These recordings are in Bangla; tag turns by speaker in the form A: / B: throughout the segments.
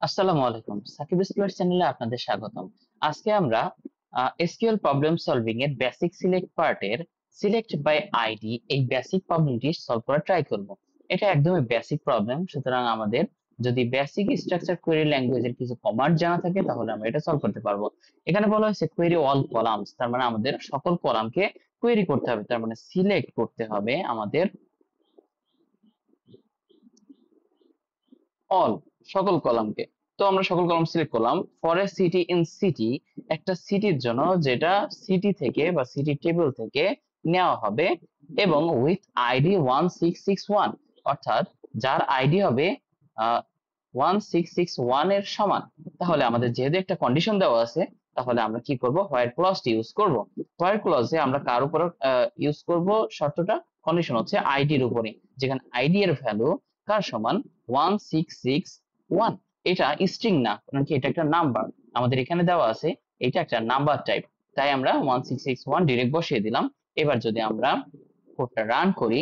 A: আসসালামু আলাইকুম, সাকিব স্কুলার চ্যানেলে আপনাদের স্বাগতম। আজকে আমরা এসকিউএল প্রবলেম সলভিং এর বেসিক সিলেক্ট পার্টের সিলেক্ট বাই আইডি এই বেসিক প্রবলেমটি সলভ করার ট্রাই করব। এটা একদমই বেসিক প্রবলেম, সুতরাং আমাদের যদি বেসিক স্ট্রাকচার কোয়েরি ল্যাঙ্গুয়েজের কিছু কমান্ড জানা থাকে তাহলে আমরা এটা সলভ করতে পারবো। এখানে বলা হয়েছে কোয়েরি অল কলামস, তার মানে আমাদের সকল কলামকে কোয়েরি করতে হবে, তার মানে সিলেক্ট করতে হবে আমাদের অল, সকল কলামকে। তো আমরা সকল কলাম সিলেক্ট করলাম। For a city in city, একটা সিটির জন্য যেটা সিটি থেকে বা সিটি টেবিল থেকে নেওয়া হবে এবং উইথ আইডি 1661, অর্থাৎ যার আইডি হবে 1661 এর সমান। তাহলে আমাদের যেহেতু একটা কন্ডিশন দেওয়া আছে, তাহলে আমরা কি করব, হোয়াইল ক্লজটি ইউজ করব। হোয়াইল ক্লজে আমরা কার উপর ইউজ করব শর্তটা, কন্ডিশন হচ্ছে আইডির উপরে, যেখানে আইডি এর ভ্যালু কার সমান 1661। এটা স্ট্রিং না, কারণ কি এটা একটা নাম্বার আমাদের এখানে দেওয়া আছে, এটা একটা নাম্বার টাইপ, তাই আমরা 1661 ডিরেক্ট বসিয়ে দিলাম। এবার যদি আমরা কোডটা রান করি,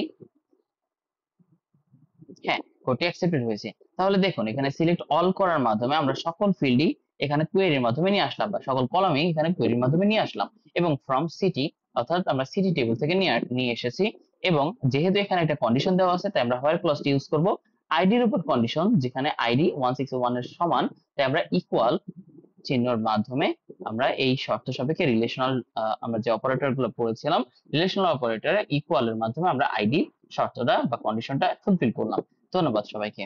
A: হ্যাঁ, কোডটি অ্যাকসেপ্টেড হয়েছে। তাহলে দেখুন এখানে সিলেক্ট অল করার মাধ্যমে আমরা সকল ফিল্ডই এখানে কোয়েরির মাধ্যমে নিয়ে আসলাম, বা সকল কলামই এখানে কোয়েরির মাধ্যমে নিয়ে আসলাম। এবং ফ্রম সিটি, অর্থাৎ আমরা সিটি টেবিল থেকে নিয়ে এসেছি। এবং যেহেতু এখানে একটা কন্ডিশন দেওয়া আছে, তাই আমরা হোয়াইল ক্লজটি ইউজ করব আইডির উপর কন্ডিশন, যেখানে আইডি 161 এর সমান, তাই আমরা ইকুয়াল চিহ্নর মাধ্যমে আমরা এই শর্ত সাপেক্ষে রিলেশনাল, আমরা যে অপারেটর গুলো পড়েছিলাম, রিলেশনাল অপারেটর ইকুয়াল এর মাধ্যমে আমরা আইডি শর্তটা বা কন্ডিশনটা ফুলফিল করলাম। ধন্যবাদ সবাইকে।